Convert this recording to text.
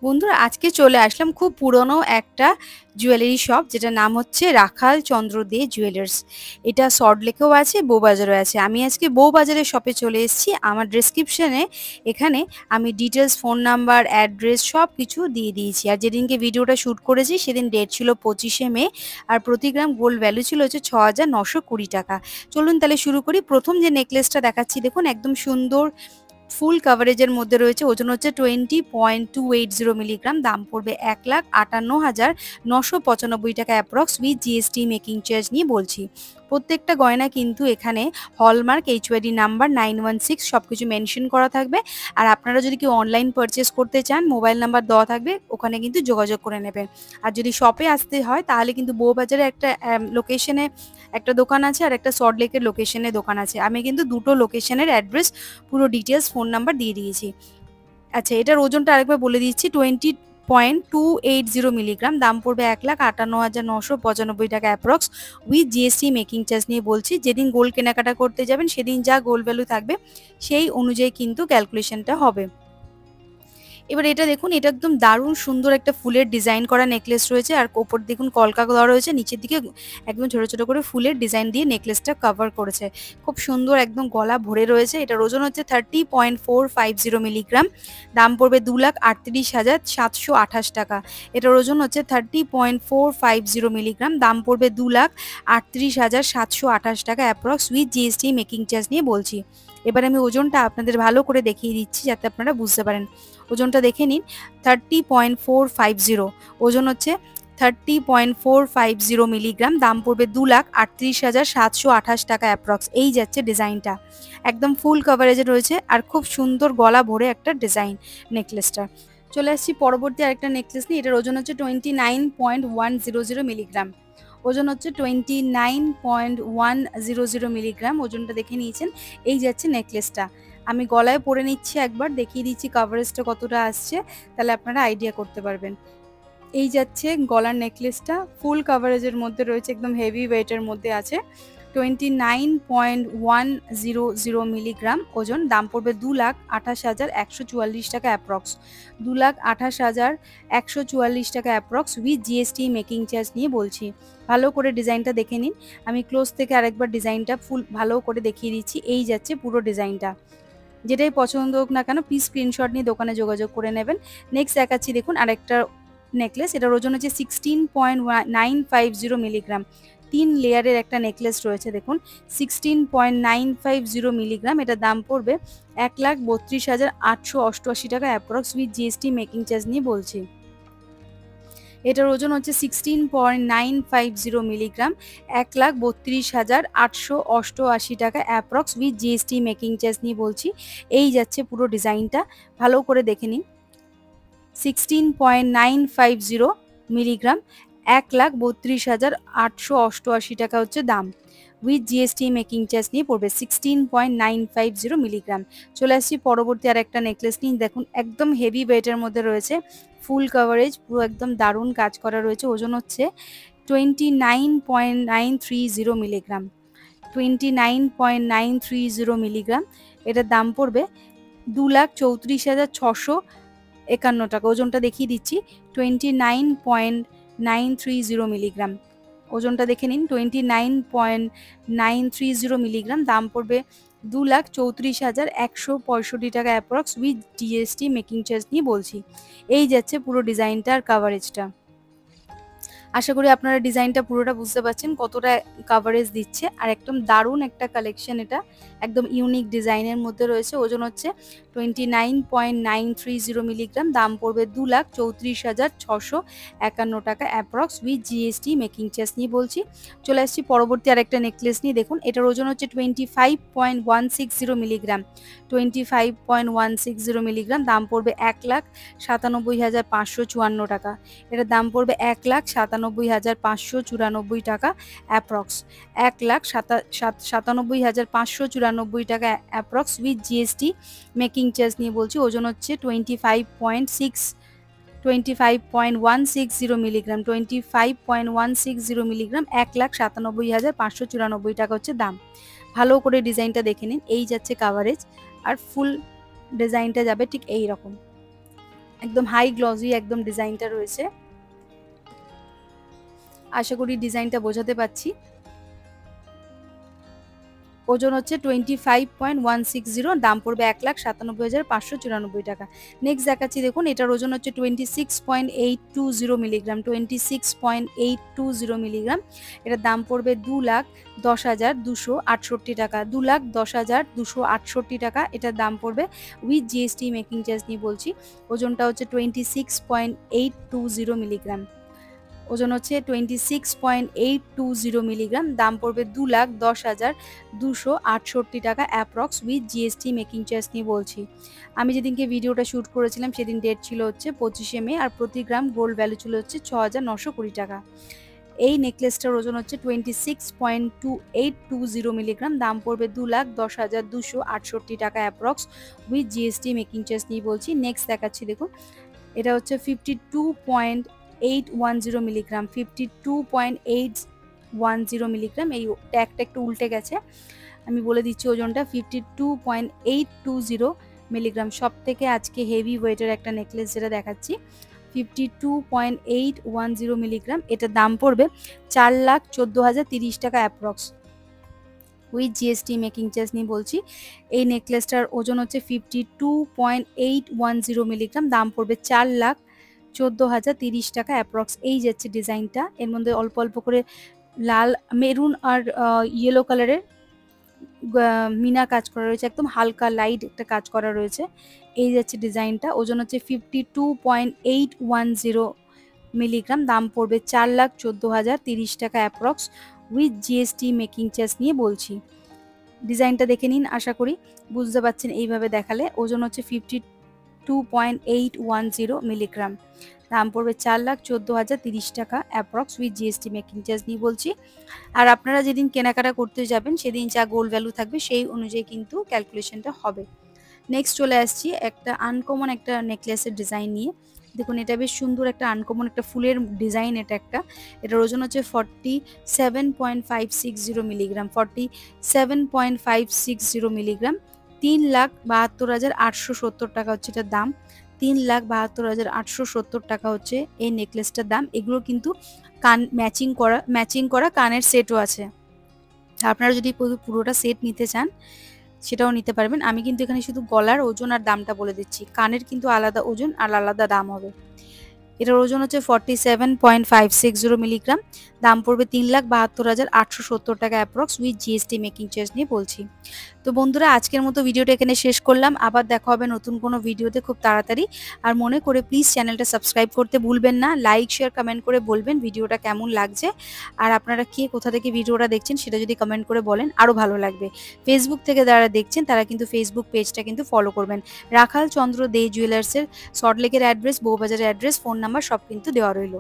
বন্ধুরা আজকে চলে আসলাম খুব পুরনো একটা জুয়েলারি শপ যেটার নাম হচ্ছে রাখাল চন্দ্র দে জুয়েলার্স। এটা সল্টলেকেও আছে, বউবাজারেও আছে। আমি আজকে বউবাজারের শপে চলে এসেছি। আমার ডেসক্রিপশনে এখানে আমি ডিটেলস, ফোন নাম্বার, অ্যাড্রেস সব কিছু দিয়ে দিয়েছি। আর যেদিনকে ভিডিওটা শ্যুট করেছি সেদিন ডেট ছিল 25শে মে, আর প্রতি গ্রাম গোল্ড ভ্যালু ছিল হচ্ছে ৬,৯২০ টাকা। চলুন তাহলে শুরু করি। প্রথম যে নেকলেসটা দেখাচ্ছি দেখুন, একদম সুন্দর ফুল কাভারেজের মধ্যে রয়েছে। ওজন হচ্ছে 20.280 মিলিগ্রাম। দাম পড়বে ১,৫৮,৯৯৫ টাকা approx with GST making charge নিয়ে বলছি। প্রত্যেকটা গয়না কিন্তু এখানে হলমার্ক, এইচওআইডি নাম্বার 916 সবকিছু মেনশন করা থাকবে। আর আপনারা যদি কেউ অনলাইন পারচেস করতে চান, মোবাইল নাম্বার দেওয়া থাকবে, ওখানে কিন্তু যোগাযোগ করে নেবেন। আর যদি শপে আসতে হয় তাহলে কিন্তু বউবাজারে একটা লোকেশনে একটা দোকান আছে, আর একটা সল্টলেকের লোকেশনে দোকান আছে। আমি কিন্তু দুটো লোকেশনের অ্যাড্রেস, পুরো ডিটেলস, ফোন নাম্বার দিয়ে দিয়েছি। আচ্ছা, এটার ওজনটা আরেকবার বলে দিচ্ছি, 20.280 মিলিগ্রাম। দাম পড়বে ১,৫৮,৯৯৫ টাকা approx with GST making charge নিয়ে বলছি। যেদিন গোল্ড কেনাকাটা করতে যাবেন সেদিন যা গোল্ড ভ্যালু থাকবে সেই অনুযায়ী কিন্তু ক্যালকুলেশনটা হবে। এবার এটা দেখুন, এটা একদম দারুণ সুন্দর একটা ফুলের ডিজাইন করা নেকলেস রয়েছে। আর ওপর দেখুন কলকা দেওয়া রয়েছে, নিচের দিকে একদম ছোট ছোট করে ফুলের ডিজাইন দিয়ে নেকলেসটা কভার করেছে। খুব সুন্দর, একদম গলা ভরে রয়েছে। এটার ওজন হচ্ছে 30.450 মিলিগ্রাম। দাম পড়বে 2,38,728 টাকা। এটার ওজন হচ্ছে 30.450 মিলিগ্রাম। দাম পড়বে 2,38,728 টাকা approx with GST making charge নিয়ে বলছি। এবার আমি ওজনটা আপনাদের ভালো করে দেখিয়ে দিচ্ছি যাতে আপনারা বুঝতে পারেন। ওজনটা দেখে নিন, 30.450। ওজন হচ্ছে 30.450 মিলিগ্রাম। দাম পড়বে 2,38,728 টাকা অ্যাপ্রক্স। এই যাচ্ছে ডিজাইনটা, একদম ফুল কাভারেজে রয়েছে আর খুব সুন্দর গলা ভরে একটা ডিজাইন নেকলেসটা। চলে আসছি পরবর্তী আরেকটা নেকলেস নিয়ে। এটার ওজন হচ্ছে 29.100 মিলিগ্রাম। ওজন হচ্ছে 29.100 মিলিগ্রাম। ওজনটা দেখে নিয়েছেন। এই যাচ্ছে নেকলেসটা। আমি গলায় পরে নিচ্ছি, একবার দেখিয়ে দিচ্ছি কাভারেজটা কতটা আসছে, তাহলে আপনারা আইডিয়া করতে পারবেন। এই যাচ্ছে গলার নেকলেসটা, ফুল কাভারেজের মধ্যে রয়েছে, একদম হেভি ওয়েটের মধ্যে আছে। 29.100 মিলিগ্রাম ওজন। দাম পড়বে 2,28,144 টাকা অ্যাপ্রক্স। 2,28,144 টাকা approx with GST making charge নিয়ে বলছি। ভালো করে ডিজাইনটা দেখে নিন। আমি ক্লোজ থেকে আরেকবার ডিজাইনটা ফুল ভালো করে দেখিয়ে দিচ্ছি। এই যাচ্ছে পুরো ডিজাইনটা। যেটাই পছন্দ হোক না কেন প্লিজ স্ক্রিনশট নিয়ে দোকানে যোগাযোগ করে নেবেন। নেক্সট দেখাচ্ছি দেখুন আরেকটা নেকলেস। এটার ওজন হচ্ছে 16.950 মিলিগ্রাম। 3 লেয়ারের একটা নেকলেস রয়েছে দেখুন, 16.950 মিলিগ্রাম। এটার দাম পড়বে 1,32,888 টাকা approx with GST making charge নিয়ে বলছি। এটার ওজন হচ্ছে 16.950 মিলিগ্রাম। 1,32,888 টাকা approx with GST making charge নিয়ে বলছি। এই যাচ্ছে পুরো ডিজাইনটা, ভালো করে দেখে নিন। 16.950 মিলিগ্রাম, 1,32,888 টাকা হচ্ছে দাম। উইথ জিএসটি মেকিং চার্জ নিয়ে পড়বে 16.950 মিলিগ্রাম। চলে আসছি পরবর্তী আর একটা নেকলেস নিয়ে। দেখুন একদম হেভি ওয়েটের মধ্যে রয়েছে, ফুল কাভারেজ, পুরো একদম দারুণ কাজ করা রয়েছে। ওজন হচ্ছে 29.930 মিলিগ্রাম। 29.930 মিলিগ্রাম। এটার দাম পড়বে 2,34,651 টাকা। ওজনটা দেখিয়ে দিচ্ছি, 29.930 মিলিগ্রাম। ওজনটা দেখে নিন, 29.930 মিলিগ্রাম। দাম পড়বে 2,34,165 টাকা approx with GST making charge নিয়ে বলছি। এই যাচ্ছে পুরো ডিজাইনটা আর কাভারেজটা। আশা করি আপনারা ডিজাইনটা পুরোটা বুঝতে পারছেন কতটা কাভারেজ দিচ্ছে। আর একদম দারুণ একটা কালেকশন, এটা একদম ইউনিক ডিজাইনের মধ্যে রয়েছে। ওজন হচ্ছে 29.930 মিলিগ্রাম। দাম পড়বে 2,34,651 টাকা approx with GST making charge নিয়ে বলছি। চলে আসছি পরবর্তী আরেকটা নেকলেস নিয়ে। দেখুন এটার ওজন হচ্ছে 25.160 মিলিগ্রাম। 25.160 মিলিগ্রাম। দাম পড়বে 1,97,554 টাকা। এটার দাম পড়বে 1,97,594 টাকা অ্যাপ্রক্স। 1,97,594 টাকা approx with GST making charge নিয়ে বলছি। ওজন হচ্ছে 25.160 মিলিগ্রাম। 25.160 মিলিগ্রাম, 1,97,594 টাকা হচ্ছে দাম। ভালো করে ডিজাইনটা দেখে নিন। এই যাচ্ছে কাভারেজ, আর ফুল ডিজাইনটা যাবে ঠিক এই রকম। একদম হাই গ্লসি একদম ডিজাইনটা রয়েছে। আশা করি ডিজাইনটা বোঝাতে পারছি। ওজন হচ্ছে 25.160, দাম পড়বে 1,97,594 টাকা। নেক্সট দেখাচ্ছি, দেখুন এটার ওজন হচ্ছে 26.820 মিলিগ্রাম, 26.820 মিলিগ্রাম। এটার দাম পড়বে 2,10,268 টাকা, 2,10,268 টাকা এটার দাম পড়বে উইথ জিএসটি মেকিং চার্জ নিয়ে বলছি। ওজনটা হচ্ছে 26.820 মিলিগ্রাম, ওজন হচ্ছে 26.820 মিলিগ্রাম, দাম পড়বে 2,10,268 টাকা approx with GST making charge নিয়ে বলছি। আমি যেদিনকে ভিডিওটা শ্যুট করেছিলাম সেদিন ডেট ছিল হচ্ছে 25শে মে, আর প্রতি গ্রাম গোল্ড ভ্যালু ছিল হচ্ছে 6,920 টাকা। এই নেকলেসটার ওজন হচ্ছে 26.2820 মিলিগ্রাম, দাম পড়বে 2,10,268 টাকা approx with GST making charge নিয়ে বলছি। নেক্সট দেখাচ্ছি, দেখুন এটা হচ্ছে 52.810 মিলিগ্রাম, 52.810 মিলিগ্রাম। এই ট্যাগটা একটু উল্টে গেছে, আমি বলে দিচ্ছি ওজনটা 52.820 মিলিগ্রাম। সব থেকে আজকে হেভি ওয়েটের একটা নেকলেস যেটা দেখাচ্ছি, 52.810 মিলিগ্রাম। এটার দাম পড়বে 4,14,030 টাকা approx with GST making charge নিয়ে বলছি। এই নেকলেসটার ওজন হচ্ছে 52.810 মিলিগ্রাম, দাম পড়বে 4,14,030 টাকা অ্যাপ্রক্স। এই যাচ্ছে ডিজাইনটা, এর মধ্যে অল্প অল্প করে লাল, মেরুন আর ইয়েলো কালারের মিনা কাজ করা রয়েছে, একদম হালকা লাইট একটা কাজ করা রয়েছে। এই যাচ্ছে ডিজাইনটা, ওজন হচ্ছে 52.810 মিলিগ্রাম, দাম পড়বে 4,14,030 টাকা approx with GST making charge নিয়ে বলছি। ডিজাইনটা দেখে নিন, আশা করি বুঝতে পারছেন এইভাবে দেখালে। ওজন হচ্ছে 52.810 মিলিগ্রাম, দাম পড়বে 4,14,030 টাকা approx with GST making charge নিয়ে বলছি। আর আপনারা যেদিন কেনাকাটা করতে যাবেন সেদিন যা গোল্ড ভ্যালু থাকবে সেই অনুযায়ী কিন্তু ক্যালকুলেশনটা হবে। নেক্সট চলে আসছি একটা আনকমন একটা নেকলেসের ডিজাইন নিয়ে। দেখুন এটা বেশ সুন্দর একটা আনকমন একটা ফুলের ডিজাইন, এটার ওজন হচ্ছে 47.560 মিলিগ্রাম, 47.560 মিলিগ্রাম। 3,72,870 টাকা হচ্ছে এটার দাম, 3,72,870 টাকা হচ্ছে এই নেকলেসটার দাম। এগুলো কিন্তু কান ম্যাচিং করা কানের সেটও আছে, আপনারা যদি পুরোটা সেট নিতে চান সেটাও নিতে পারবেন। আমি কিন্তু এখানে শুধু গলার ওজন আর দামটা বলে দিচ্ছি, কানের কিন্তু আলাদা ওজন আর আলাদা দাম হবে। এটার ওজন হচ্ছে 47.560 মিলিগ্রাম, দাম পড়বে 3,72,870 টাকা approx with GST making charge নিয়ে বলছি। তো বন্ধুরা আজকের মতো ভিডিওটা এখানে শেষ করলাম, আবার দেখা হবে নতুন কোনো ভিডিওতে খুব তাড়াতাড়ি। আর মনে করে প্লিজ চ্যানেলটা সাবস্ক্রাইব করতে ভুলবেন না, লাইক শেয়ার কমেন্ট করে বলবেন ভিডিওটা কেমন লাগছে। আর আপনারা কে কোথা থেকে ভিডিওটা দেখছেন সেটা যদি কমেন্ট করে বলেন আরও ভালো লাগবে। ফেসবুক থেকে যারা দেখছেন তারা কিন্তু ফেসবুক পেজটা কিন্তু ফলো করবেন। রাখাল চন্দ্র দে জুয়েলার্সের সল্টলেকের অ্যাড্রেস, বউবাজারের অ্যাড্রেস, ফোন নাম্বার সব কিন্তু দেওয়া রইল।